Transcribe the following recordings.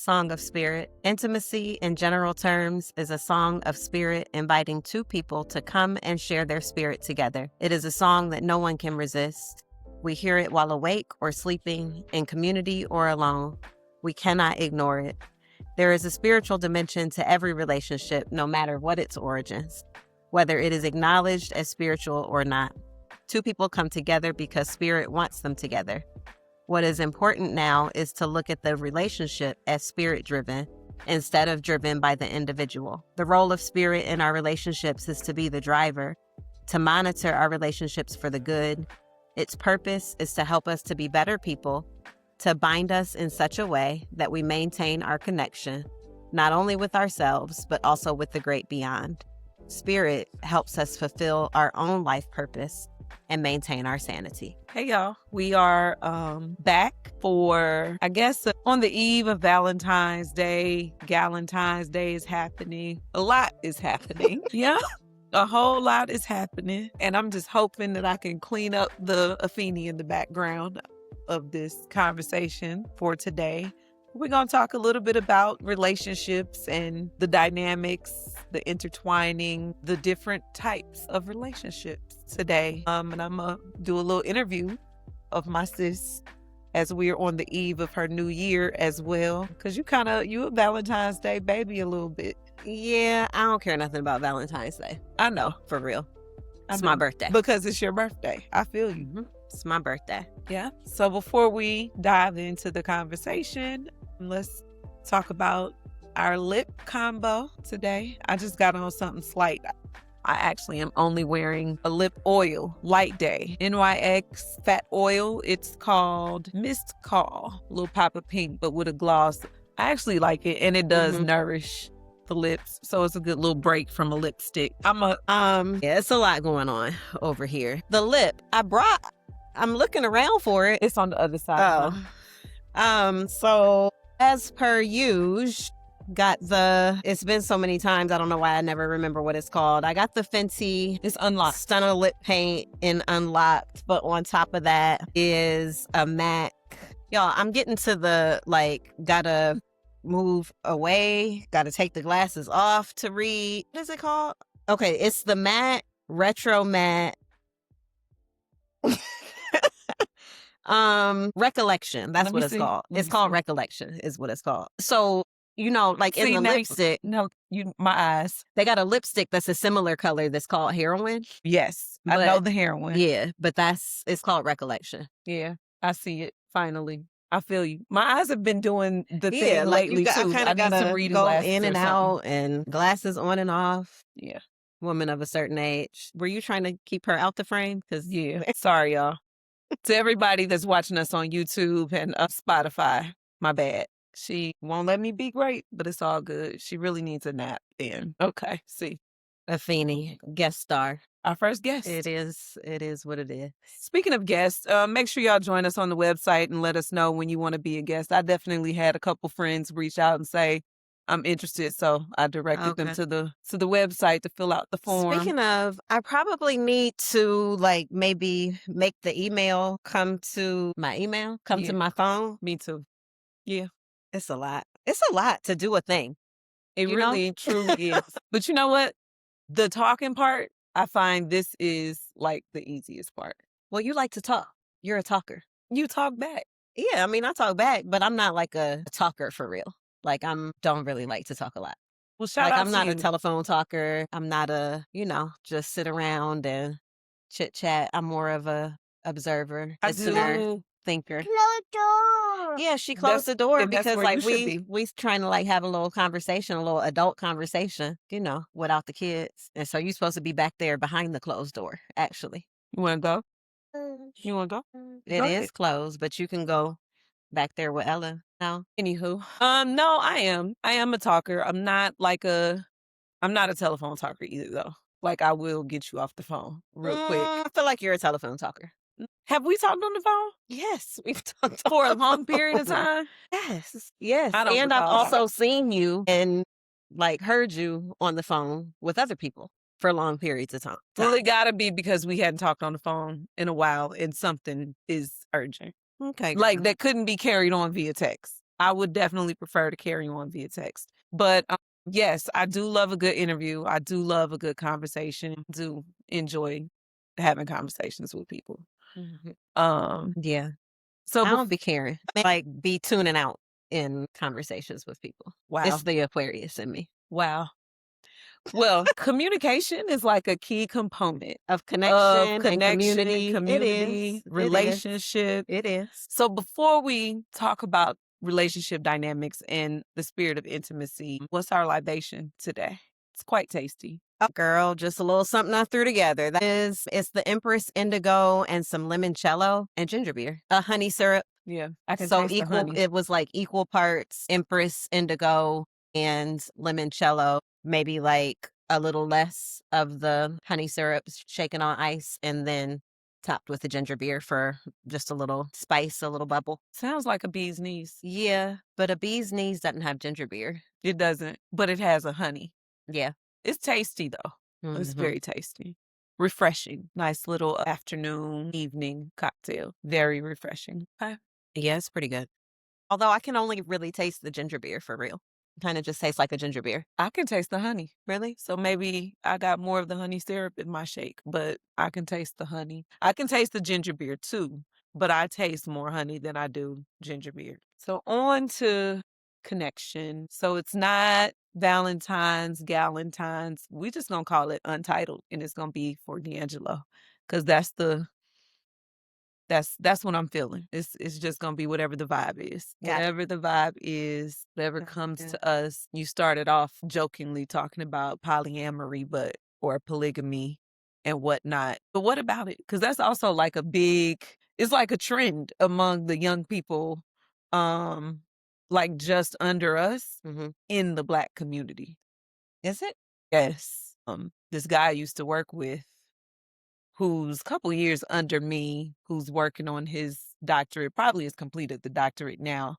Song of Spirit. Intimacy, in general terms, is a song of spirit inviting two people to come and share their spirit together. It is a song that no one can resist. We hear it while awake or sleeping, in community or alone. We cannot ignore it. There is a spiritual dimension to every relationship, no matter what its origins, whether it is acknowledged as spiritual or not. Two people come together because spirit wants them together. What is important now is to look at the relationship as spirit-driven instead of driven by the individual. The role of spirit in our relationships is to be the driver, to monitor our relationships for the good. Its purpose is to help us to be better people, to bind us in such a way that we maintain our connection, not only with ourselves, but also with the great beyond. Spirit helps us fulfill our own life purpose and maintain our sanity. Hey y'all, we are back for, I guess, on the eve of Valentine's Day. Galentine's Day is happening. A lot is happening. Yeah, a whole lot is happening. And I'm just hoping that I can clean up the Afeni in the background of this conversation for today. We're going to talk a little bit about relationships and the dynamics, the intertwining, the different types of relationships today. And I'm going to do a little interview of my sis as we're on the eve of her new year as well. Because you a Valentine's Day baby a little bit. Yeah, I don't care nothing about Valentine's Day. I know. For real. It's my birthday. Because it's your birthday. I feel you. Mm-hmm. It's my birthday. Yeah. So before we dive into the conversation, let's talk about our lip combo today. I just got on something slight. I actually am only wearing a lip oil, Light Day, NYX Fat Oil. It's called Mist Call, a little pop of pink, but with a gloss. I actually like it, and it does nourish the lips, so it's a good little break from a lipstick. Yeah, it's a lot going on over here. The lip, I'm looking around for it. It's on the other side. So as per usual, it's been so many times, I don't know why I never remember what it's called. I got the Fenty. It's Unlocked. Stunner Lip Paint in Unlocked, but on top of that is a MAC. Y'all, I'm getting to the, gotta move away, gotta take the glasses off to read. What is it called? Okay, it's the matte, retro matte. Recollection. That's what it's called. It's called Recollection is what it's called. So, in the lipstick. No, my eyes. They got a lipstick that's a similar color that's called Heroin. Yes, I know the Heroin. Yeah, but it's called Recollection. Yeah, I see it finally. I feel you. My eyes have been doing the thing lately too. I kind of gotta go in and out and glasses on and off. Yeah. Woman of a certain age. Were you trying to keep her out the frame? Yeah. Sorry, y'all. To everybody that's watching us on YouTube and Spotify, my bad. She won't let me be great, but it's all good. She really needs a nap then. Okay, see. Afeni, guest star. Our first guest. It is what it is. Speaking of guests, make sure y'all join us on the website and let us know when you want to be a guest. I definitely had a couple friends reach out and say, I'm interested, so I directed them to the website to fill out the form. Speaking of, I probably need to maybe make the email come to my email, to my phone. Me too. Yeah. It's a lot. It's a lot to do a thing. It really truly is. But you know what? The talking part, I find this is the easiest part. Well, you like to talk. You're a talker. You talk back. Yeah, I talk back, but I'm not a talker for real. Don't really like to talk a lot. Well, shout out I'm to not you. a telephone talker. I'm not just sit around and chit chat. I'm more of a observer, listener, thinker. Close door. Yeah, she closed the door because we trying to have a little conversation, a little adult conversation, without the kids. And so you're supposed to be back there behind the closed door, actually. You want to go? You want to go? It is closed, but you can go back there with Ella. No. Anywho, no, I am a talker. I'm not a telephone talker either though. I will get you off the phone real quick. I feel like you're a telephone talker. Have we talked on the phone? Yes, we've talked for a long period of time. Yes. And I've also seen you and heard you on the phone with other people for long periods of time. Well, it gotta be because we hadn't talked on the phone in a while and something is urgent. Okay. That couldn't be carried on via text. I would definitely prefer to carry on via text. But yes, I do love a good interview. I do love a good conversation. I do enjoy having conversations with people. Yeah. So I don't be caring. Like, be tuning out in conversations with people. wow. It's the Aquarius in me. Wow. Well, communication is like a key component Of of connection and connection, community. It is. It is. relationship. It is. So before we talk about relationship dynamics and the spirit of intimacy, what's our libation today? It's quite tasty. Oh, girl, just a little something I threw together. It's the Empress Indigo and some limoncello and ginger beer. A honey syrup. Yeah, I can So taste the honey. it was like equal parts Empress Indigo and limoncello, maybe like a little less of the honey syrup shaken on ice, and then topped with the ginger beer for just a little spice, a little bubble. Sounds like a bee's knees. Yeah, but a bee's knees doesn't have ginger beer. It doesn't, but it has a honey. Yeah. It's tasty though. It's Mhm. very tasty. Refreshing. Nice little afternoon, evening cocktail. Very refreshing. Okay. Yeah, it's pretty good. Although I can only really taste the ginger beer for real. Kind of just tastes like a ginger beer. I can taste the honey. Really? So maybe I got more of the honey syrup in my shake, but I can taste the honey. I can taste the ginger beer too, but I taste more honey than I do ginger beer. So on to connection. So it's not Valentine's, Galentine's. We just gonna call it Untitled, and it's gonna be for D'Angelo, because that's what I'm feeling. It's just gonna be whatever the vibe is. Got it. Whatever the vibe is, whatever comes to us. You started off jokingly talking about polyamory, or polygamy and whatnot. But what about it? Because that's also like it's like a trend among the young people, like just under us Mhm. in the Black community. Is it? Yes. This guy I used to work with, who's a couple years under me, who's working on his doctorate, probably has completed the doctorate now,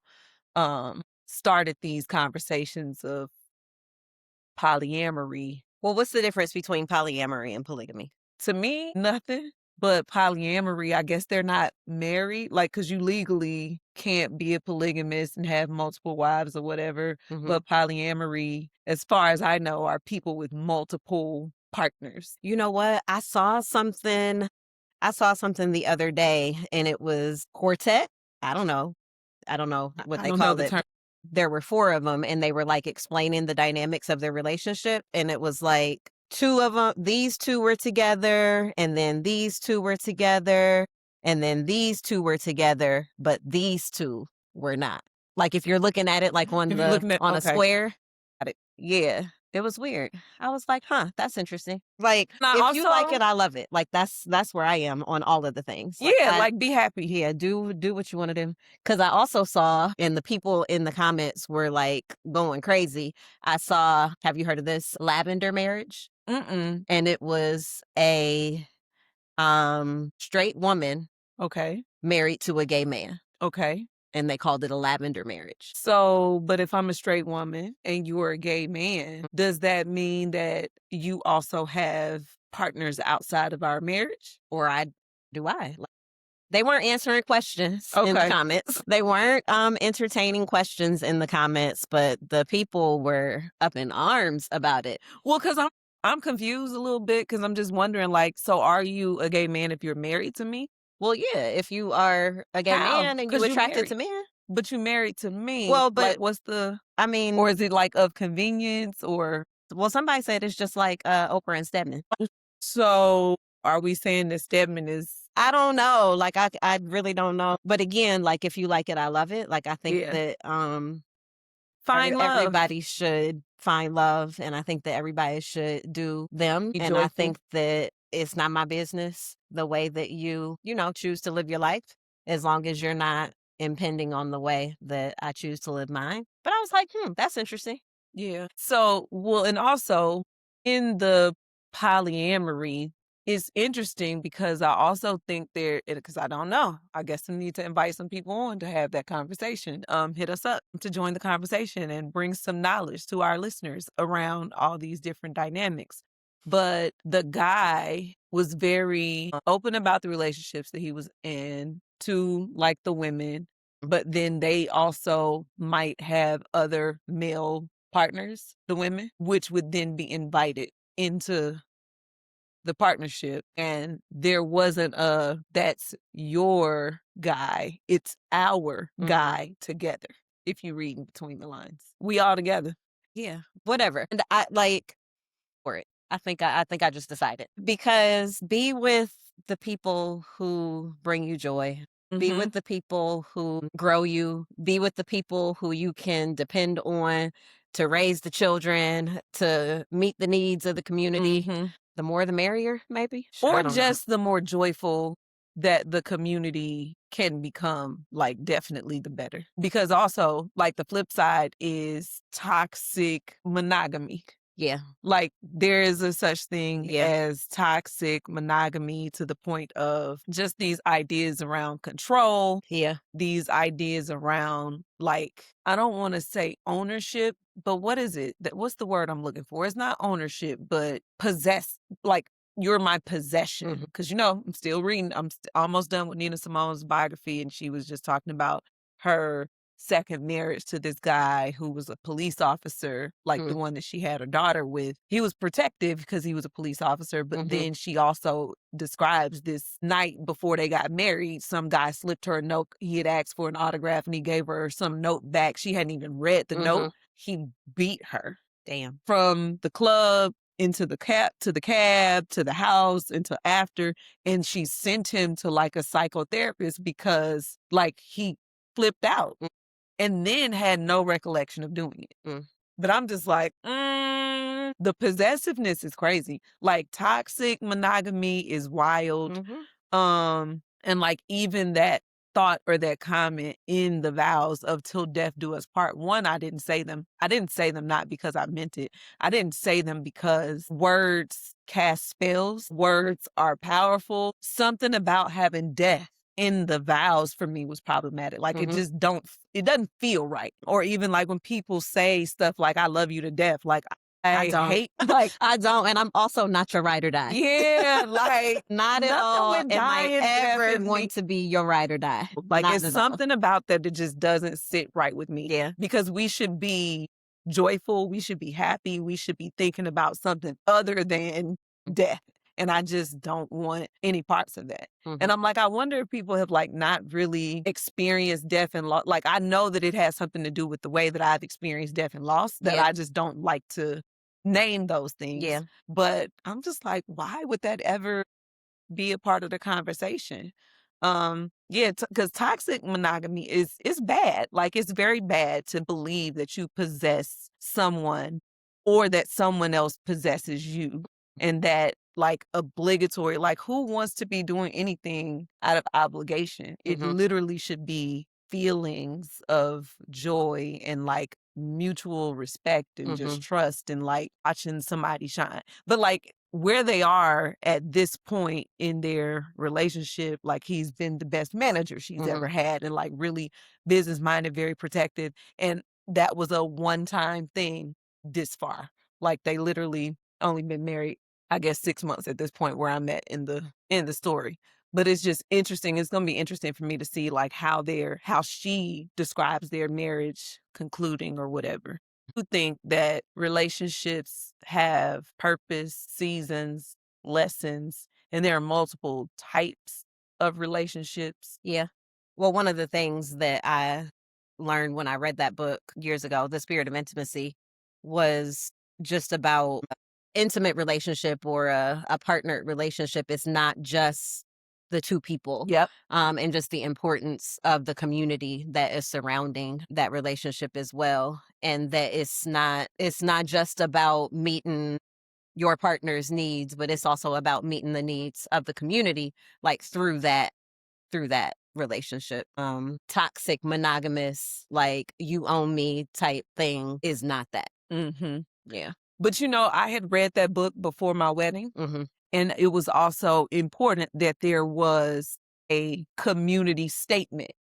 started these conversations of polyamory. Well, what's the difference between polyamory and polygamy? To me, nothing. But polyamory, I guess they're not married, like, because you legally can't be a polygamist and have multiple wives or whatever. Mhm. But polyamory, as far as I know, are people with multiple partners. You know what? I saw something the other day, and it was quartet. I don't know. What I they don't know called the it. term. There were 4 of them, and they were like explaining the dynamics of their relationship, and it was like 2 of them, these 2 were together, and then these 2 were together, and then these 2 were together, but these 2 were not. Like, if you're looking at it like on If you're looking at a okay. square. Got it. Yeah, it was weird. I was like, "Huh, that's interesting." Like, Now if you like also, it, I love it. Like, that's where I am on all of the things. Like, yeah, like be happy. yeah, do what you want to do. Because I also saw, and the people in the comments were like going crazy. I saw, have you heard of this lavender marriage? Mm-mm. And it was a straight woman Okay. married to a gay man, Okay. and they called it a lavender marriage. So, but if I'm a straight woman and you are a gay man, does that mean that you also have partners outside of our marriage? Or do I? Like, they weren't answering questions in the Okay. comments. They weren't entertaining questions in the comments, but the people were up in arms about it. Well, because I'm confused a little bit because I'm just wondering, like, so are you a gay man if you're married to me? Well, yeah, if you are a gay How? man and you 'Cause you attracted married. to men. But you married to me. Well, Like, but what's the, I or mean, is it like of convenience or? well, somebody said it's just like Oprah and Stedman. So are we saying that Stedman is? I don't know. Like, I really don't know. But again, like, if you like it, I love it. Like, I think Yeah. that Find love. everybody should find love, and I think that everybody should do them. Be And I joyful. think that it's not my business the way that you choose to live your life, as long as you're not impending on the way that I choose to live mine. But I was like, that's interesting. Yeah. So, well, and also in the polyamory, it's interesting because I also think because I don't know. I guess I need to invite some people on to have that conversation. Hit us up to join the conversation and bring some knowledge to our listeners around all these different dynamics. But the guy was very open about the relationships that he was in to like the women. but then they also might have other male partners, the women, which would then be invited into the partnership. And there wasn't a, that's your guy, it's our guy together. If you read in between the lines, we all together. Yeah, whatever. And I like for it. I think I just decided, because be with the people who bring you joy. Be with the people who grow you. Be with the people who you can depend on to raise the children, to meet the needs of the community. The more the merrier, maybe. Or just the more joyful that the community can become, like definitely the better. Because also, like the flip side is toxic monogamy. Yeah. Like there is a such thing as toxic monogamy, to the point of just these ideas around control. Yeah. These ideas around, like, I don't want to say ownership, but what is it? What's the word I'm looking for? It's not ownership, but like you're my possession. Because, you know, I'm still reading. I'm almost done with Nina Simone's biography, and she was just talking about her second marriage to this guy who was a police officer, like the one that she had her daughter with. He was protective because he was a police officer, but then she also describes this night before they got married, some guy slipped her a note. He had asked for an autograph and he gave her some note back. She hadn't even read the note. He beat her. Damn. From the club into the cab, to the house, into after, and she sent him to like a psychotherapist because like he flipped out. And then had no recollection of doing it. But I'm just like, the possessiveness is crazy. Like toxic monogamy is wild. And like even that thought or that comment in the vows of till death do us part. One, I didn't say them. I didn't say them not because I meant it. I didn't say them because words cast spells. Words are powerful. Something about having death in the vows for me was problematic. Like it just it doesn't feel right. Or even like when people say stuff like I love you to death, like I don't. hate, like I don't, and I'm also not your ride or die. yeah, like not at nothing all with am I dying death ever is going me. to be your ride or die. Like Not it's at all. something about that that just doesn't sit right with me. Yeah. Because we should be joyful, we should be happy, we should be thinking about something other than death. And I just don't want any parts of that. And I'm like, I wonder if people have like not really experienced death and loss. Like I know that it has something to do with the way that I've experienced death and loss, that I just don't like to name those things. Yeah. But I'm just like, why would that ever be a part of the conversation? Because toxic monogamy is bad. Like it's very bad to believe that you possess someone or that someone else possesses you, and that like obligatory, like who wants to be doing anything out of obligation? It literally should be feelings of joy and like mutual respect and just trust and like watching somebody shine. But like where they are at this point in their relationship, like he's been the best manager she's ever had, and like really business minded, very protective. And that was a one-time thing this far. Like they literally only been married, I guess 6 months at this point where I'm at in the story. But it's just interesting. It's going to be interesting for me to see like how she describes their marriage concluding or whatever. You think that relationships have purpose, seasons, lessons, and there are multiple types of relationships? Yeah. Well, one of the things that I learned when I read that book years ago, The Spirit of Intimacy, was just about intimate relationship or a partnered relationship. It's not just the two people. Yep. And just the importance of the community that is surrounding that relationship as well. And that it's not just about meeting your partner's needs, but it's also about meeting the needs of the community, like through that relationship. Toxic, monogamous, like you own me type thing is not that. Yeah. But you know, I had read that book before my wedding. And it was also important that there was a community statement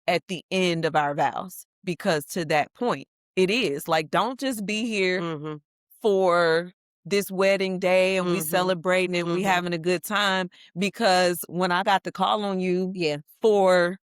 at the end of our vows. Because to that point, it is like, don't just be here for this wedding day and we celebrating and we having a good time. Because when I got the call on you for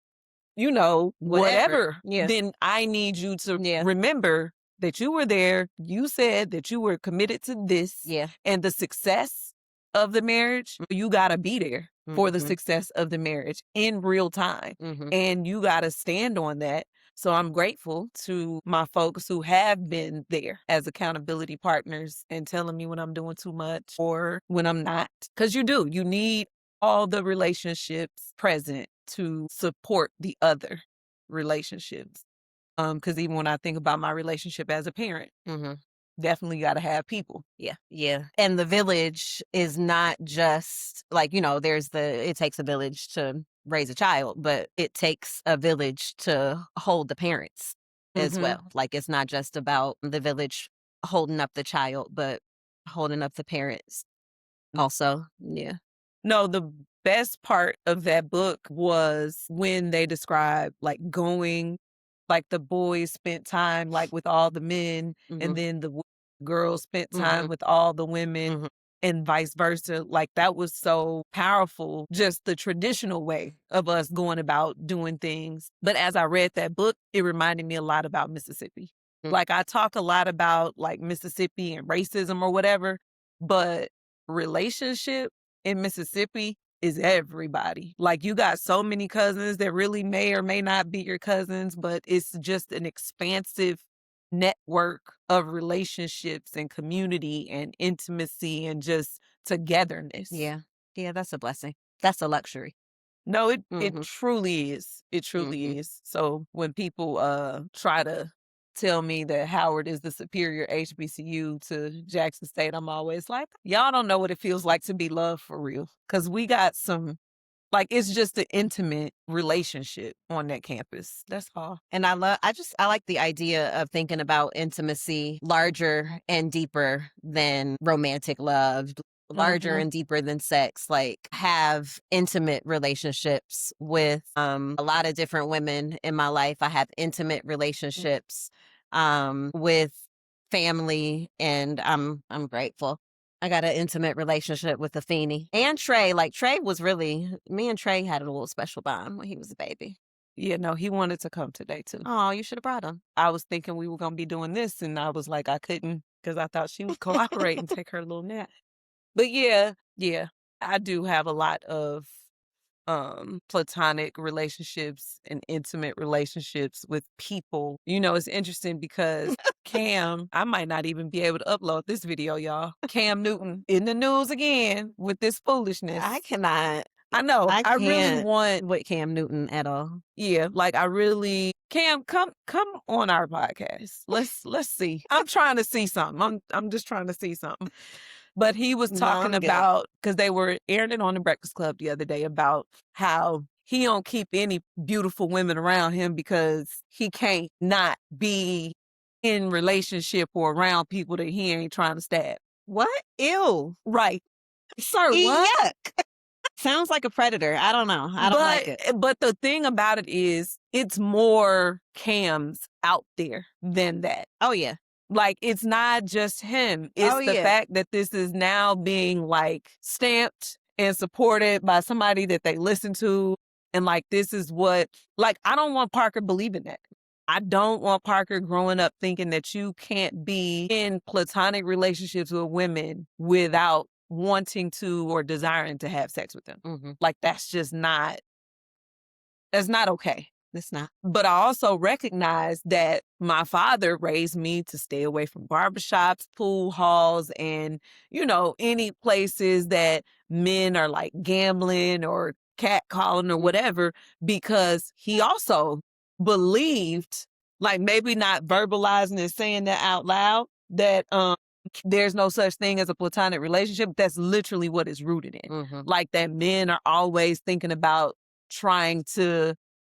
whatever, Yeah. then I need you to Yeah. remember that you were there. You said that you were committed to this. Yeah. And the success of the marriage, you got to be there for the Mhm. success of the marriage in real time. Mhm. And you got to stand on that. So I'm grateful to my folks who have been there as accountability partners and telling me when I'm doing too much or when I'm not. Because you need all the relationships present to support the other relationships. Because even when I think about my relationship as a parent, Mhm. definitely got to have people. Yeah. Yeah. And the village is not just like, it takes a village to raise a child, but it takes a village to hold the parents as Mhm. well. Like, it's not just about the village holding up the child, but holding up the parents also. Yeah. No, the best part of that book was when they described like going, like the boys spent time like with all the men, Mhm. and then the girls spent time Mhm. with all the women, Mhm. and vice versa. Like that was so powerful, just the traditional way of us going about doing things. But as I read that book, it reminded me a lot about Mississippi. Mm. Like I talk a lot about like Mississippi and racism or whatever, but relationship in Mississippi is everybody. Like you got so many cousins that really may or may not be your cousins, but it's just an expansive network of relationships and community and intimacy and just togetherness. Yeah. Yeah, that's a blessing. That's a luxury. No, it Mhm. truly is. It truly Mhm. is. So when people try to tell me that Howard is the superior HBCU to Jackson State, I'm always like, y'all don't know what it feels like to be loved for real. Cause we got like it's just an intimate relationship on that campus. That's all. And I like the idea of thinking about intimacy larger and deeper than romantic love, larger Mhm. and deeper than sex. Like, have intimate relationships with a lot of different women in my life. I have intimate relationships with family, and I'm grateful. I got an intimate relationship with Afeni and Trey. Like, Trey was really, me and Trey had a little special bond when he was a baby. Yeah, no, he wanted to come today too. Oh, you should have brought him. I was thinking we were gonna be doing this, and I was like, I couldn't because I thought she would cooperate and take her little nap. But yeah, I do have a lot of platonic relationships and intimate relationships with people. It's interesting because Cam, I might not even be able to upload this video, y'all. Cam Newton in the news again with this foolishness. I cannot. I know. I really can't want with Cam Newton at all. Yeah, like I really Cam, come on our podcast. Let's see. I'm trying to see something. I'm just trying to see something. But he was No, talking I'm good. about, because they were airing it on the Breakfast Club the other day, about how he don't keep any beautiful women around him because he can't not be in relationship or around people that he ain't trying to stab. What? Ew. Right. Sir, what? Yuck. Sounds like a predator. I don't know. I don't like it. But the thing about it is, it's more Cams out there than that. Oh, yeah. Like, it's not just him. It's the fact that this is now being like stamped and supported by somebody that they listen to. And like, this is what, like, I don't want Parker believing that. I don't want Parker growing up thinking that you can't be in platonic relationships with women without wanting to or desiring to have sex with them. Mm-hmm. Like, that's not okay. It's not. But I also recognize that my father raised me to stay away from barbershops, pool halls, and, any places that men are like gambling or catcalling or whatever, because he also believed, like maybe not verbalizing and saying that out loud, that there's no such thing as a platonic relationship. That's literally what it's rooted in. Mm-hmm. Like that men are always thinking about trying to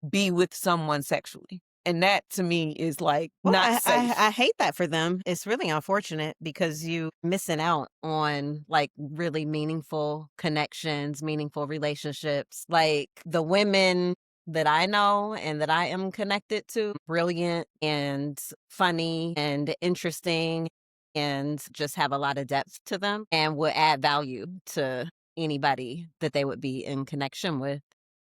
be with someone sexually. And that to me is like not safe. I hate that for them. It's really unfortunate because you missing out on like really meaningful connections, meaningful relationships. Like the women that I know and that I am connected to, brilliant and funny and interesting and just have a lot of depth to them and would add value to anybody that they would be in connection with.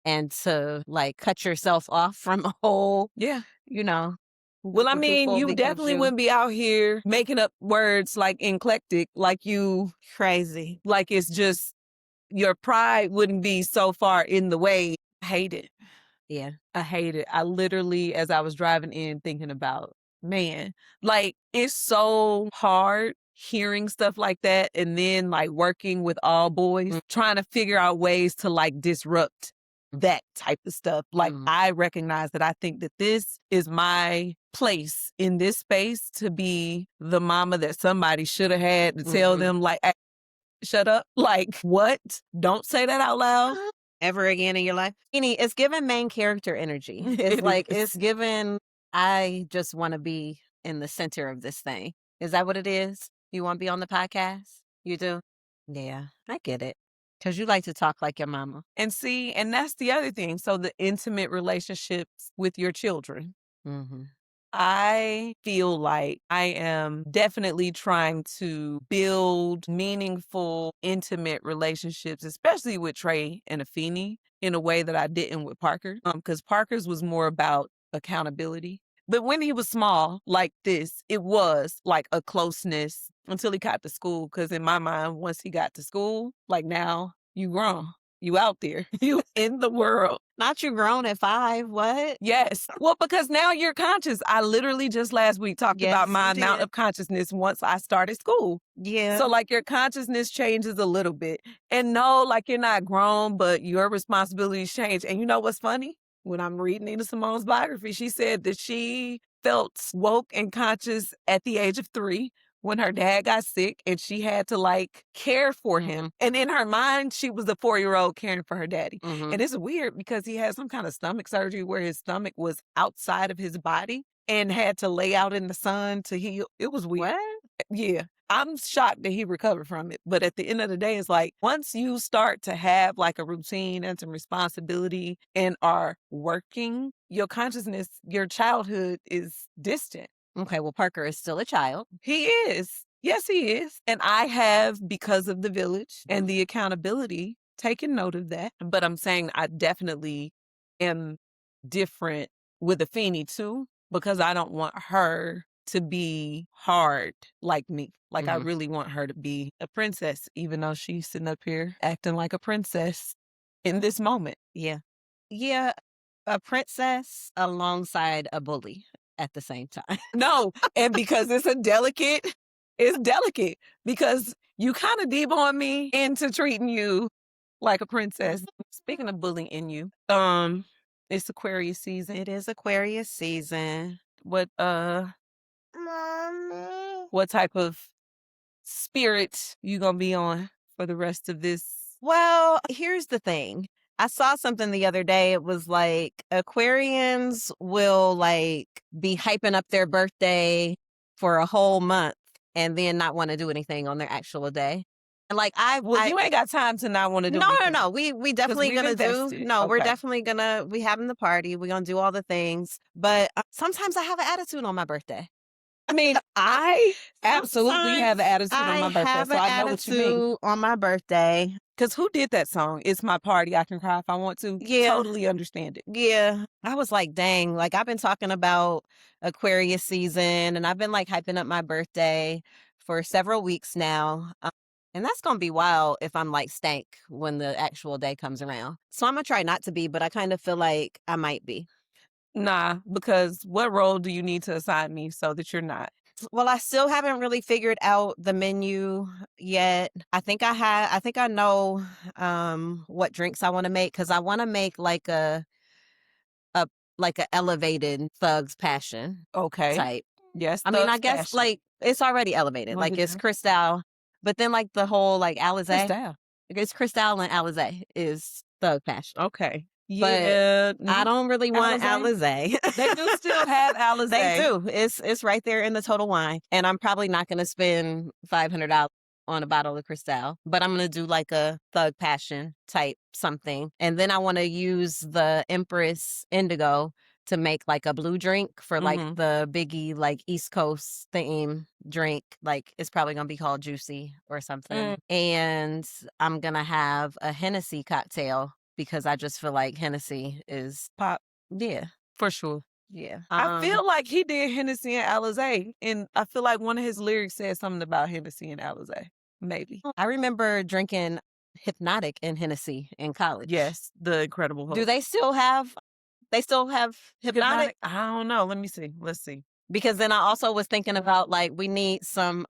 and to like cut yourself off from a whole, Yeah. you know, Well, group I of mean, people you because definitely wouldn't be out here making up words like eclectic, like you, crazy. like it's just your pride wouldn't be so far in the way. I hate it. Yeah. I hate it. I literally, as I was driving in, thinking about, man, like it's so hard hearing stuff like that and then like working with all boys, trying to figure out ways to like disrupt that type of stuff. Like I recognize that I think that this is my place in this space to be the mama that somebody should have had to tell them like, "Hey, shut up." Like, what? Don't say that out loud. Ever again in your life. It's given main character energy. It's It like, is. it's given, I just want to be in the center of this thing. Is that what it is? You want to be on the podcast? You do? Yeah, I get it. Because you like to talk like your mama. And see, and that's the other thing. So the intimate relationships with your children. Mm-hmm. I feel like I am definitely trying to build meaningful, intimate relationships, especially with Trey and Afeni, in a way that I didn't with Parker. Because Parker's was more about accountability. But when he was small, like this, it was like a closeness until he got to school. Because in my mind, once he got to school, like now, you grown. You out there. You in the world. Not you grown at 5. What? Yes. Well, because now you're conscious. I literally just last week talked about my amount of consciousness once I started school. Yeah. So like your consciousness changes a little bit. And no, like you're not grown, but your responsibilities change. And you know what's funny? When I'm reading Nina Simone's biography, she said that she felt woke and conscious at the age of 3 when her dad got sick and she had to like care for him. And in her mind, she was a 4-year-old caring for her daddy. And it's weird because he had some kind of stomach surgery where his stomach was outside of his body and had to lay out in the sun to heal. It was weird. What? Yeah. I'm shocked that he recovered from it. But at the end of the day, it's like once you start to have like a routine and some responsibility and are working, your consciousness, your childhood is distant. Okay, well, Parker is still a child. He is. Yes, he is. And I have, because of the village and the accountability, taken note of that. But I'm saying I definitely am different with Afeni too, because I don't want her to be hard like me. Like I really want her to be a princess, even though she's sitting up here acting like a princess in this moment. Yeah. Yeah, a princess alongside a bully at the same time. No, and because it's delicate because you kind of deborn me into treating you like a princess. Speaking of bullying in you, it's Aquarius season. It is Aquarius season. What Mommy. what type of spirit you gonna be on for the rest of this? Well, here's the thing. I saw something the other day. It was like Aquarians will like be hyping up their birthday for a whole month and then not want to do anything on their actual day. And like you ain't got time to not want to do anything. No. We definitely we've gonna do. invested. No, we're Okay. definitely gonna. We having the party. We're gonna do all the things. But sometimes I have an attitude on my birthday. I mean, I absolutely have an Sometimes attitude on my I birthday, have so an I know what you mean. attitude on my birthday. Because who did that song? It's my party. I can cry if I want to. Yeah. Totally understand it. Yeah. I was like, dang, like I've been talking about Aquarius season and I've been like hyping up my birthday for several weeks now. And that's going to be wild if I'm like stank when the actual day comes around. So I'm going to try not to be, but I kind of feel like I might be. Nah, because what role do you need to assign me so that you're not? Well, I still haven't really figured out the menu yet. I think I know what drinks I want to make cuz I want to make like a elevated Thug's Passion Okay. type. Yes. I mean, I Thug's guess Passion. like it's already elevated. Look Like at it's that. Cristal, but then like the whole like Alizé. Cristal. It's Cristal and Alizé is Thug Passion. Okay. But Yeah. I don't really want Alizé. They do still have Alizé. They do. It's right there in the Total Wine. And I'm probably not going to spend $500 on a bottle of Cristal, but I'm going to do like a Thug Passion type something. And then I want to use the Empress Indigo to make like a blue drink for like the Biggie like East Coast theme drink. Like it's probably going to be called Juicy or something. And I'm going to have a Hennessy cocktail because I just feel like Hennessy is Pop, yeah, for sure. yeah. I feel like he did Hennessy and Alizé, and I feel like one of his lyrics said something about Hennessy and Alizé. Maybe. I remember drinking Hypnotic and Hennessy in college. Yes, the Incredible Hulk. Do they still have Hypnotic? I don't know. Let me see. Let's see. Because then I also was thinking about like we need some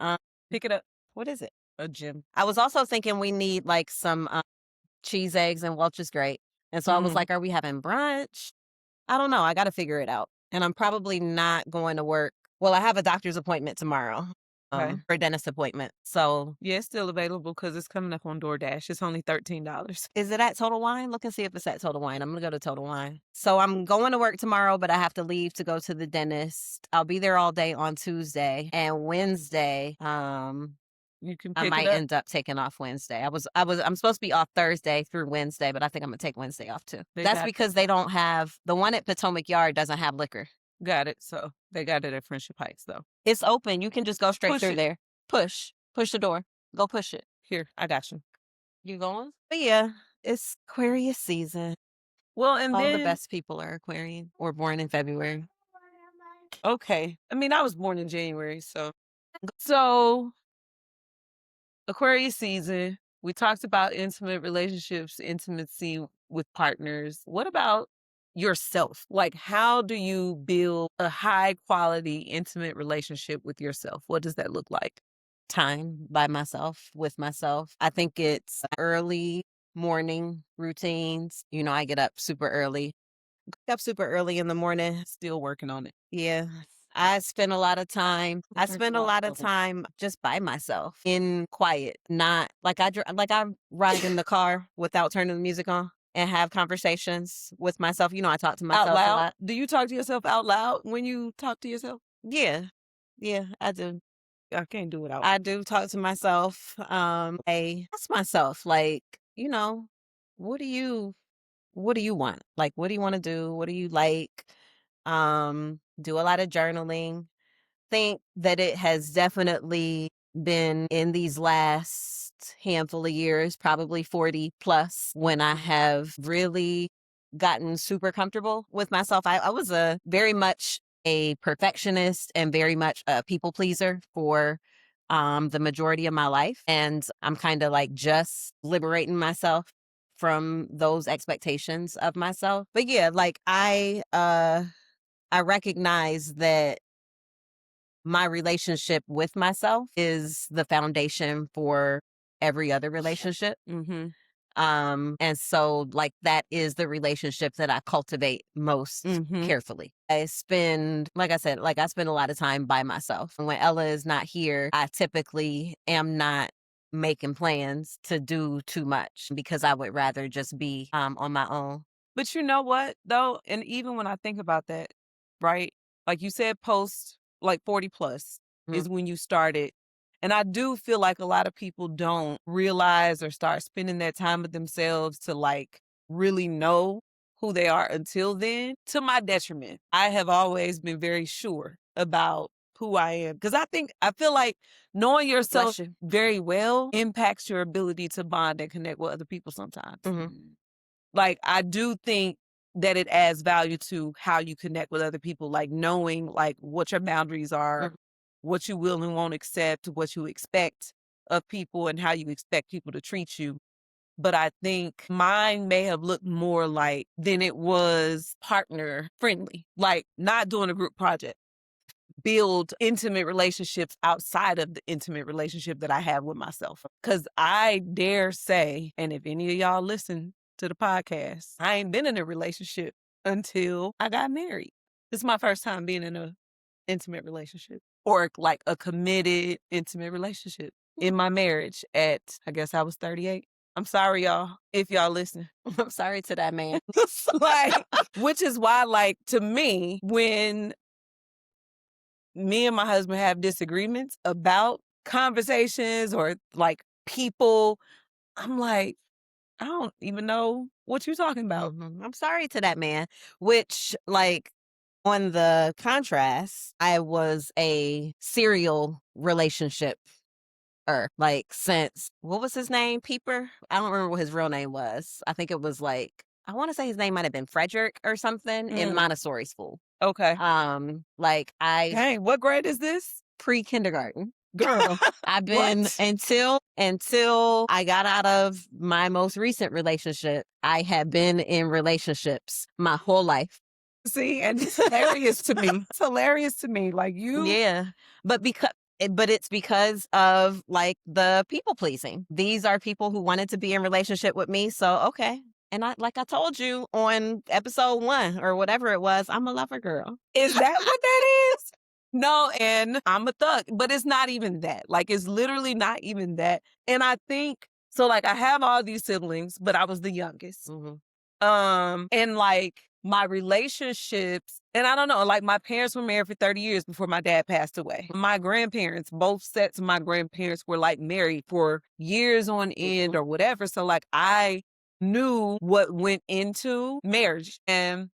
Pick it up. what is it? A gym. I was also thinking we need like some cheese, eggs, and Welch's Grape. And so I was like, are we having brunch? I don't know. I got to figure it out. And I'm probably not going to work. Well, I have a doctor's appointment tomorrow Okay. for a dentist appointment. So Yeah, it's still available because it's coming up on DoorDash. It's only $13. is it at Total Wine? Look and see if it's at Total Wine. I'm going to go to Total Wine. So I'm going to work tomorrow, but I have to leave to go to the dentist. I'll be there all day on Tuesday and Wednesday. You can I pick might it up. end up taking off Wednesday. I'm supposed to be off Thursday through Wednesday, but I think I'm gonna take Wednesday off too. That's because they don't have the one at Potomac Yard doesn't have liquor. Got it. So they got it at Friendship Heights though. It's open. You can just go straight Push through it. there. Push the door. Go push it. Here, I got you. You going? But yeah, it's Aquarius season. Well, and All then the best people are Aquarian or born in February. okay. I mean, I was born in January, so Aquarius season. We talked about intimate relationships, intimacy with partners. What about yourself? Like, how do you build a high quality, intimate relationship with yourself? What does that look like? Time by myself, with myself. I think it's early morning routines. You know, I get up super early. Up super early in the morning. Still working on it. Yeah. I spend a lot of time. I spend a lot of time just by myself in quiet, not like I ride in the car without turning the music on and have conversations with myself. You know, I talk to myself Out a loud? lot. Do you talk to yourself out loud when you talk to yourself? Yeah. Yeah, I do. I can't do it out. I do talk to myself. I ask myself, like, you know, what do you want? Like, what do you want to do? What do you like? Do a lot of journaling. Think that it has definitely been in these last handful of years, probably 40 plus, when I have really gotten super comfortable with myself. I was a very much a perfectionist and very much a people pleaser for the majority of my life. And I'm kind of like just liberating myself from those expectations of myself. But yeah, like I recognize that my relationship with myself is the foundation for every other relationship. Mm-hmm. And so like that is the relationship that I cultivate most carefully. I spend, like I said, like I spend a lot of time by myself. And when Ella is not here, I typically am not making plans to do too much because I would rather just be on my own. But you know what, though? And even when I think about that, right? Like you said, post like 40 plus is when you started. And I do feel like a lot of people don't realize or start spending that time with themselves to like really know who they are until then. To my detriment, I have always been very sure about who I am. Because I feel like knowing yourself very well impacts your ability to bond and connect with other people sometimes. Like, I do think that it adds value to how you connect with other people, like knowing like what your boundaries are, what you will and won't accept, what you expect of people and how you expect people to treat you. But I think mine may have looked more like than it was partner friendly, like not doing a group project. Build intimate relationships outside of the intimate relationship that I have with myself. Because I dare say, and if any of y'all listen to the podcast, I ain't been in a relationship until I got married. This is my first time being in a intimate relationship or like a committed intimate relationship in my marriage at, I guess I was 38. I'm sorry, y'all, if y'all listen. I'm sorry to that man. Like, which is why, like, to me, when me and my husband have disagreements about conversations or like people, I'm like, I don't even know what you're talking about. I'm sorry to that man, which like on the contrast, I was a serial relationship like since, what was his name? Peeper? I don't remember what his real name was. I think it was like, I want to say his name might have been Frederick or something in Montessori school. Okay. Like Dang, what grade is this? pre-kindergarten. Girl. I've been What? until I got out of my most recent relationship, I had been in relationships my whole life. See, and it's hilarious to me. It's hilarious to me. Like you. Yeah. But it's because of like the people pleasing. These are people who wanted to be in relationship with me. So okay. And like I told you on episode 1 or whatever it was, I'm a lover girl. Is that what that is? No, and I'm a thug, but it's not even that. Like, it's literally not even that. And I think, so like I have all these siblings, but I was the youngest. And like my relationships, and I don't know, like my parents were married for 30 years before my dad passed away. My grandparents, both sets of my grandparents were like married for years on end or whatever. So like I knew what went into marriage. And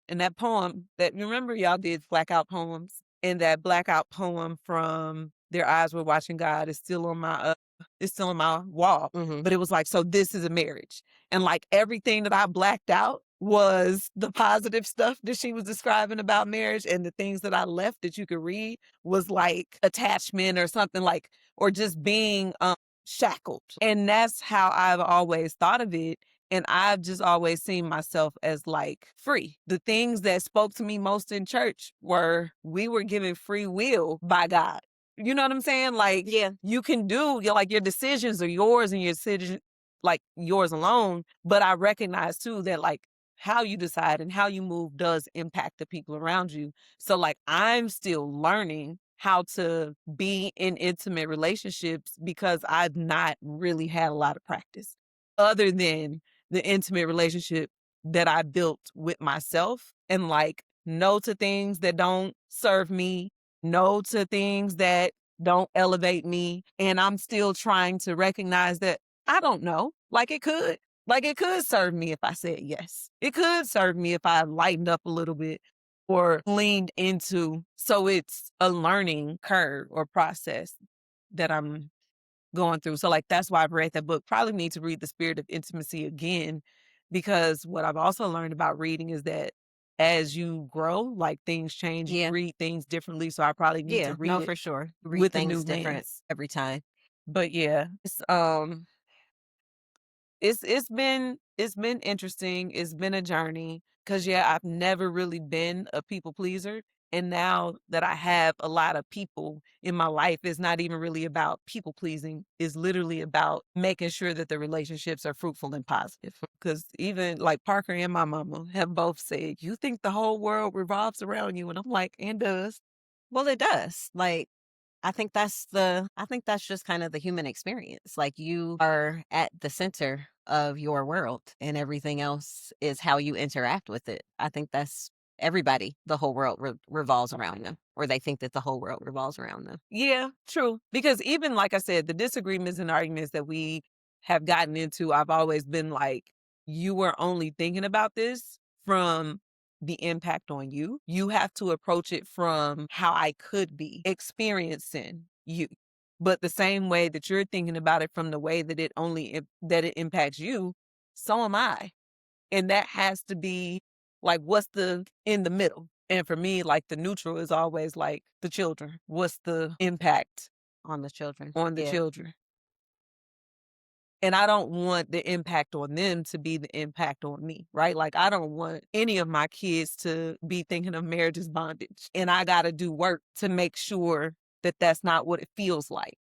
in that poem that, remember y'all did blackout poems, and that blackout poem from Their Eyes Were Watching God is still on my wall. But it was like, so this is a marriage. And like everything that I blacked out was the positive stuff that she was describing about marriage, and the things that I left that you could read was like attachment or something, like, or just being shackled. And that's how I've always thought of it. And I've just always seen myself as like free. The things that spoke to me most in church were, we were given free will by God. You know what I'm saying? Like, Yeah. you can do, like, your decisions are yours and your decision, like, yours alone. But I recognize too that like how you decide and how you move does impact the people around you. So like I'm still learning how to be in intimate relationships because I've not really had a lot of practice other than the intimate relationship that I built with myself, and like no to things that don't serve me, no to things that don't elevate me. And I'm still trying to recognize that I don't know. Like it could serve me if I said yes. It could serve me if I lightened up a little bit or leaned into. So it's a learning curve or process that I'm going through. So like that's why I've read that book. Probably need to read The Spirit of Intimacy again, because what I've also learned about reading is that as you grow, like things change, you read things differently. So I probably need to read it for sure. Read with a things new different lens. every time. But yeah, it's been interesting. It's been a journey because yeah, I've never really been a people pleaser. And now that I have a lot of people in my life, it's not even really about people pleasing. It's literally about making sure that the relationships are fruitful and positive. Because even like Parker and my mama have both said, you think the whole world revolves around you. And I'm like, and does. Well, it does. Like, I think that's just kind of the human experience. Like you are at the center of your world and everything else is how you interact with it. I think that's everybody. The whole world revolves around them, or they think that the whole world revolves around them. Yeah, true. Because even like I said, the disagreements and arguments that we have gotten into, I've always been like, you were only thinking about this from the impact on you. You have to approach it from how I could be experiencing you. But the same way that you're thinking about it from the way that that it impacts you, so am I. And that has to be like, what's the in the middle? And for me, like the neutral is always like the children. What's the impact On the children. on the Yeah. children? And I don't want the impact on them to be the impact on me, right? Like I don't want any of my kids to be thinking of marriage as bondage. And I got to do work to make sure that that's not what it feels like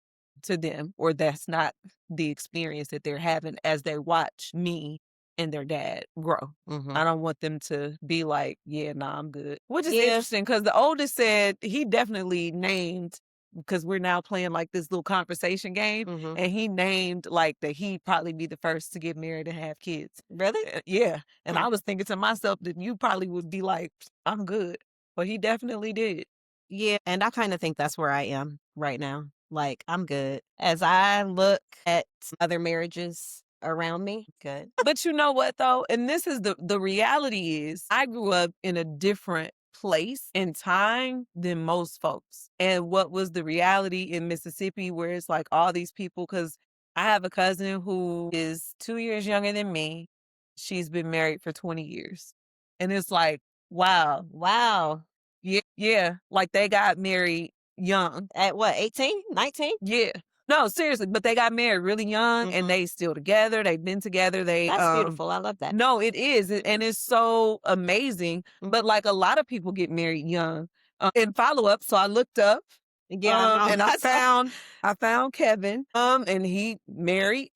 to them, or that's not the experience that they're having as they watch me and their dad grow. I don't want them to be like, yeah, nah, I'm good. Which is interesting because the oldest said he definitely named, because we're now playing like this little conversation game, and he named like that he'd probably be the first to get married and have kids. Really? Yeah. And I was thinking to myself that you probably would be like, I'm good. But he definitely did. Yeah. And I kind of think that's where I am right now. Like, I'm good. As I look at other marriages around me, good. But you know what though? And this is the reality is I grew up in a different place and time than most folks. And what was the reality in Mississippi where it's like all these people, because I have a cousin who is 2 years younger than me. She's been married for 20 years. And it's like, wow. Wow. Yeah. Like they got married young. At what, 18, 19? Yeah. No, seriously, but they got married really young and they still together. They've been together. That's beautiful. I love that. No, it is. And it's so amazing. But like a lot of people get married young. In follow up, so I looked up Yeah, and I found Kevin. And he married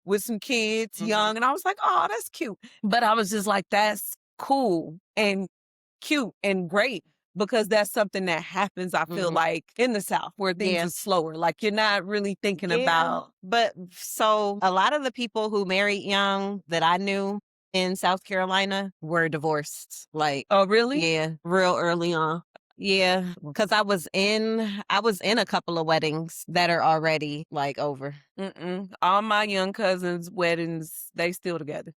with some kids young. And I was like, oh, that's cute. But I was just like, that's cool and cute and great. Because that's something that happens, I feel like, in the South where things are slower. Like you're not really thinking about. But so a lot of the people who married young that I knew in South Carolina were divorced. Like, oh, really? yeah, real early on. Yeah, because I was in a couple of weddings that are already like over. All my young cousins' weddings, they still together.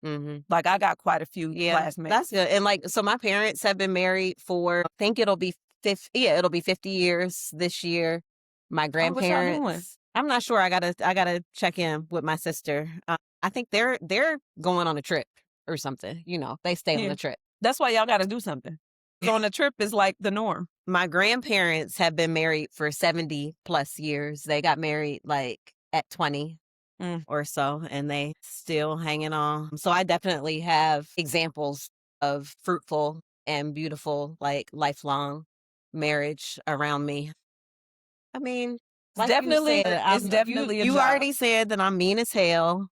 Like I got quite a few classmates. That's good. And like, so my parents have been married for, I think it'll be 50. Yeah, it'll be 50 years this year. My grandparents. I'm not sure. I gotta check in with my sister. I think they're going on a trip or something. You know, they stay on the trip. That's why y'all got to do something. Going on a trip is like the norm. My grandparents have been married for 70 plus years. They got married like at 20 or so, and they still hanging on. So I definitely have examples of fruitful and beautiful, like lifelong marriage around me. I mean, like it's definitely a you job. already said that I'm mean as hell.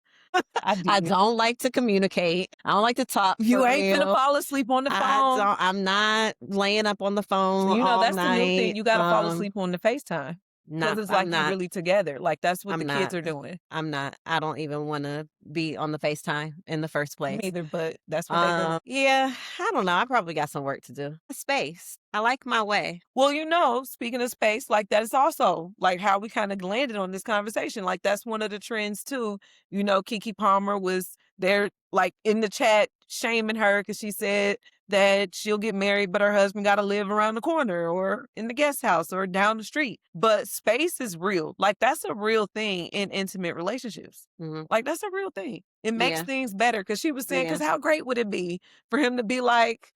I don't like to communicate. I don't like to talk. You ain't gonna fall asleep on the phone. I'm not laying up on the phone. You know, all that's night. the new thing. You gotta fall asleep on the FaceTime. Because it's like you're really together. Like that's what the kids are doing. I'm not. I don't even want to be on the FaceTime in the first place. Neither, but that's what they do. Yeah, I don't know. I probably got some work to do. Space. I like my way. Well, you know, speaking of space, like that is also like how we kind of landed on this conversation. Like that's one of the trends too. You know, Keke Palmer was there like in the chat shaming her because she said that she'll get married, but her husband got to live around the corner or in the guest house or down the street. But space is real. Like that's a real thing in intimate relationships. Like that's a real thing. It makes things better. Because she was saying, because how great would it be for him to be like,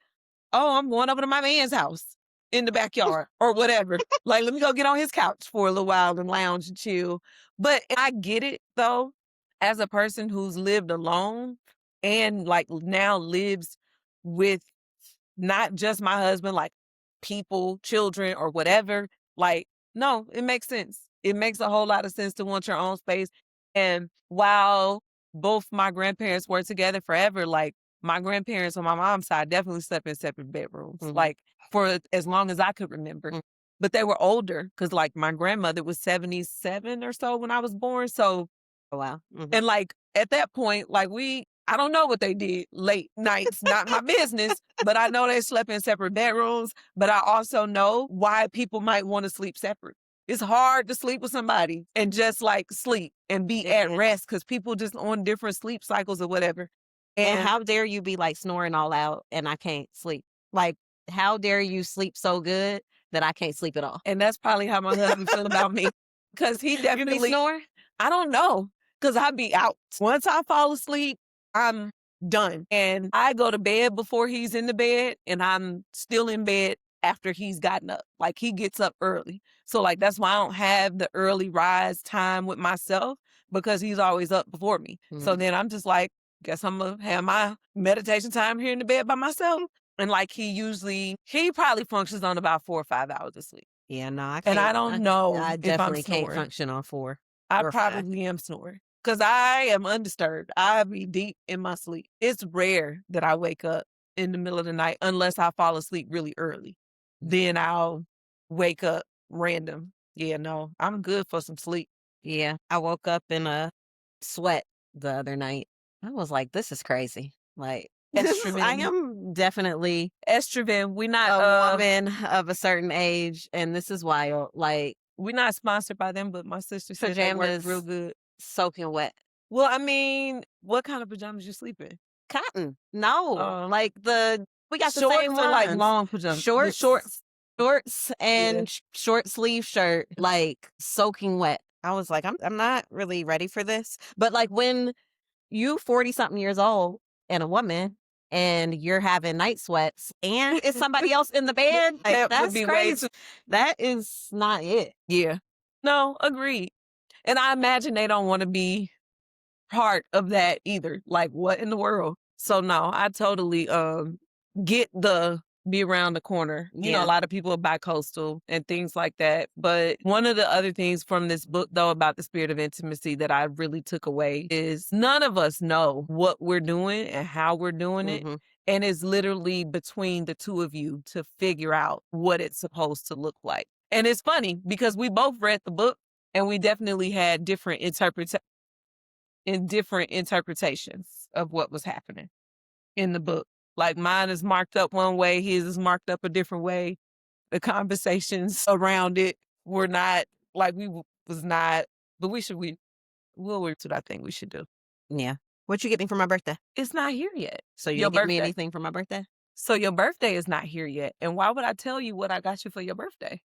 oh, I'm going over to my man's house in the backyard or whatever. Like, let me go get on his couch for a little while and lounge and chill. But I get it though, as a person who's lived alone and like now lives with not just my husband, like people, children, or whatever. Like, no, it makes sense. It makes a whole lot of sense to want your own space. And while both my grandparents were together forever, like my grandparents on my mom's side definitely slept in separate bedrooms, like for as long as I could remember. But they were older because like my grandmother was 77 or so when I was born. So, wow. And like at that point, like I don't know what they did late nights, not my business, but I know they slept in separate bedrooms. But I also know why people might want to sleep separate. It's hard to sleep with somebody and just like sleep and be at rest because people just on different sleep cycles or whatever. And how dare you be like snoring all out and I can't sleep? Like, how dare you sleep so good that I can't sleep at all? And that's probably how my husband feel about me. Because he definitely... You be snoring? I don't know. Because I be out. Once I fall asleep, I'm done. And I go to bed before he's in the bed and I'm still in bed after he's gotten up. Like he gets up early. So like that's why I don't have the early rise time with myself because he's always up before me. So then I'm just like, guess I'm going to have my meditation time here in the bed by myself. And like he probably functions on about 4 or 5 hours of sleep. Yeah, no, I can't. And I don't know. I definitely can't function on 4. I probably am snoring. Because I am undisturbed. I be deep in my sleep. It's rare that I wake up in the middle of the night unless I fall asleep really early. Then I'll wake up random. Yeah, no, I'm good for some sleep. Yeah, I woke up in a sweat the other night. I was like, this is crazy. Like, I am definitely estrogen. We're not a woman of a certain age, and this is wild. Like, we're not sponsored by them, but my sister said they work real good. Soaking wet. Well, I mean, what kind of pajamas you sleep in? Cotton. No, like the We got the Shorts same or like ones. long pajamas? The Shorts, shorts, and Yeah. short sleeve shirt, like soaking wet. I was like, I'm not really ready for this. But like when you 40 something years old and a woman and you're having night sweats and it's somebody else in the bed, like, That would that's be way crazy. That is not it. Yeah. No, agreed. And I imagine they don't want to be part of that either. Like, what in the world? So no, I totally get the be around the corner. You know, Yeah. a lot of people are bi-coastal and things like that. But one of the other things from this book, though, about the spirit of intimacy that I really took away is none of us know what we're doing and how we're doing it. Mhm. And it's literally between the two of you to figure out what it's supposed to look like. And it's funny because we both read the book and we definitely had different interpretations of what was happening in the book. Like mine is marked up one way, his is marked up a different way. The conversations around it were not like was not, but we'll work to what I think we should do. Yeah. What you get me for my birthday? It's not here yet. So you Your didn't get me birthday. anything for my birthday? So your birthday is not here yet. And why would I tell you what I got you for your birthday?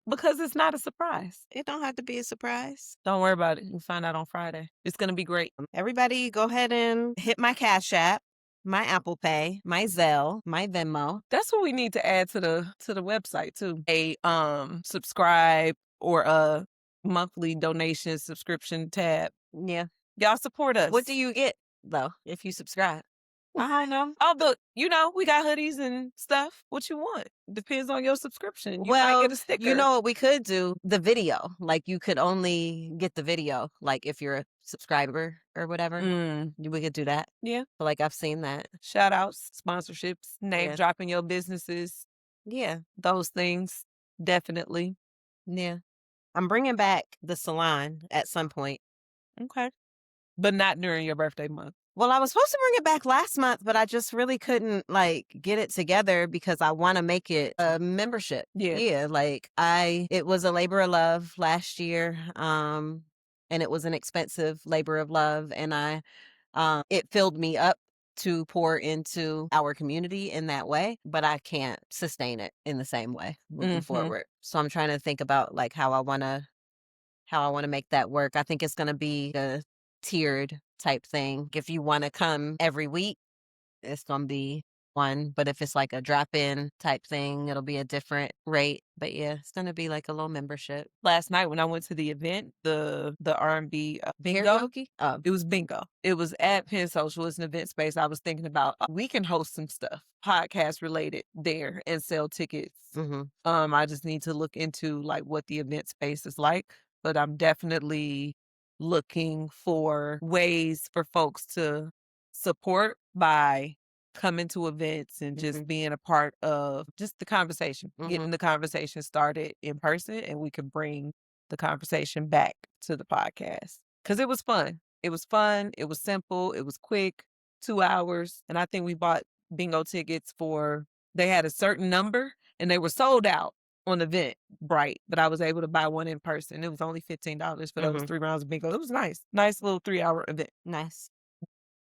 Because it's not a surprise. It don't have to be a surprise. Don't worry about it. You'll find out on Friday. It's going to be great. Everybody go ahead and hit my Cash App, my Apple Pay, my Zelle, my Venmo. That's what we need to add to the website too. A subscribe or a monthly donation subscription tab. Yeah. Y'all support us. What do you get though if you subscribe? I know. Oh, but we got hoodies and stuff. What you want? Depends on your subscription. You might get a sticker. You know what we could do? The video. Like you could only get the video, like if you're a subscriber or whatever. We could do that. Yeah. Like I've seen that. Shout outs, sponsorships, name Yeah. dropping your businesses. Yeah. Those things. Definitely. Yeah. I'm bringing back the salon at some point. Okay. But not during your birthday month. Well, I was supposed to bring it back last month, but I just really couldn't like get it together because I want to make it a membership. Yeah. Yeah. Like it was a labor of love last year. And it was an expensive labor of love. And it filled me up to pour into our community in that way, but I can't sustain it in the same way moving forward. So I'm trying to think about like how I want to make that work. I think it's going to be a tiered type thing. If you want to come every week, it's going to be one. But if it's like a drop-in type thing, it'll be a different rate. But yeah, it's going to be like a little membership. Last night when I went to the event, the R&B bingo, Karaoke? it was bingo. It was at Penn Social. It's an event space. I was thinking about we can host some stuff podcast related there and sell tickets. I just need to look into like what the event space is like. But I'm definitely looking for ways for folks to support by coming to events and just being a part of just the conversation, getting the conversation started in person, and we can bring the conversation back to the podcast. Because it was fun. It was fun. It was simple. It was quick, 2 hours. And I think we bought bingo tickets they had a certain number and they were sold out on Eventbrite, but I was able to buy one in person. It was only $15 for those 3 rounds of bingo. It was nice. Nice little 3-hour event. Nice.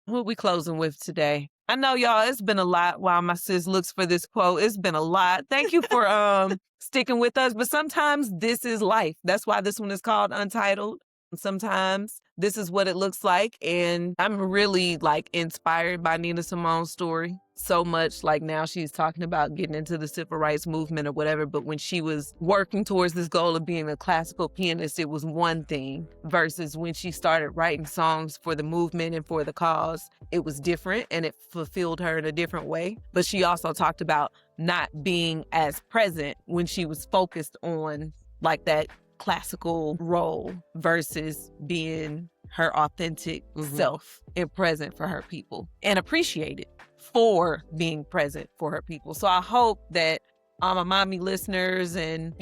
What we closing with today? I know, y'all, it's been a lot while my sis looks for this quote. It's been a lot. Thank you for sticking with us. But sometimes this is life. That's why this one is called Untitled. Sometimes this is what it looks like. And I'm really like inspired by Nina Simone's story so much. Like now she's talking about getting into the civil rights movement or whatever. But when she was working towards this goal of being a classical pianist, it was one thing versus when she started writing songs for the movement and for the cause, it was different and it fulfilled her in a different way. But she also talked about not being as present when she was focused on like that classical role versus being her authentic self and present for her people and appreciated for being present for her people. So I hope that all my mommy listeners and,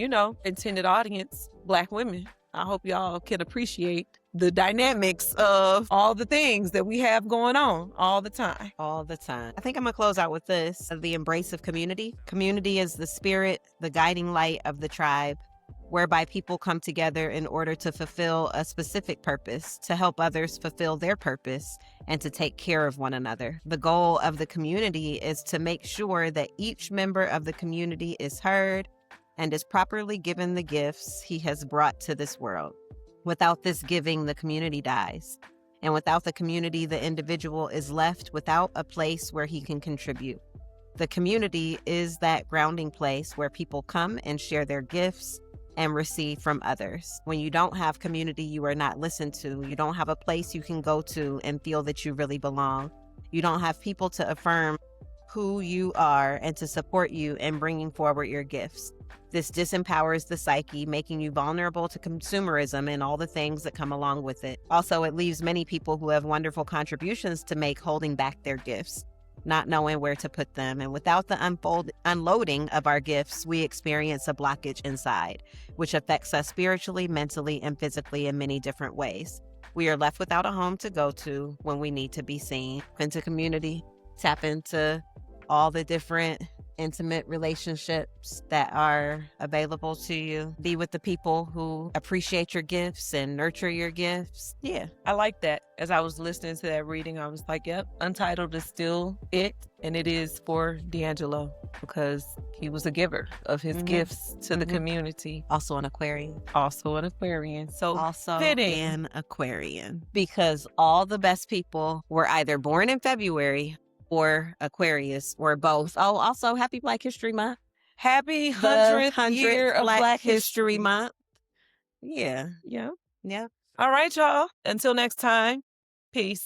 intended audience, Black women, I hope y'all can appreciate the dynamics of all the things that we have going on all the time. All the time. I think I'm going to close out with this, the embrace of community. Community is the spirit, the guiding light of the tribe. whereby people come together in order to fulfill a specific purpose, to help others fulfill their purpose, and to take care of one another. The goal of the community is to make sure that each member of the community is heard and is properly given the gifts he has brought to this world. Without this giving, the community dies. And without the community, the individual is left without a place where he can contribute. The community is that grounding place where people come and share their gifts and receive from others. When you don't have community, you are not listened to. You don't have a place you can go to and feel that you really belong. You don't have people to affirm who you are and to support you in bringing forward your gifts. This disempowers the psyche, making you vulnerable to consumerism and all the things that come along with it. Also, it leaves many people who have wonderful contributions to make holding back their gifts, not knowing where to put them. And without the unloading of our gifts, we experience a blockage inside, which affects us spiritually, mentally, and physically in many different ways. We are left without a home to go to when we need to be seen. Into community, tap into all the different intimate relationships that are available to you. Be with the people who appreciate your gifts and nurture your gifts. Yeah, I like that. As I was listening to that reading, I was like, yep, Untitled is still it. And it is for D'Angelo because he was a giver of his gifts to the community. Also an Aquarian. Also an Aquarian. So Also fitting. an Aquarian. Because all the best people were either born in February or Aquarius or both. Oh, also happy Black History Month. Happy 100th year of Black History Month. Yeah. Yeah. Yeah. All right, y'all. Until next time. Peace.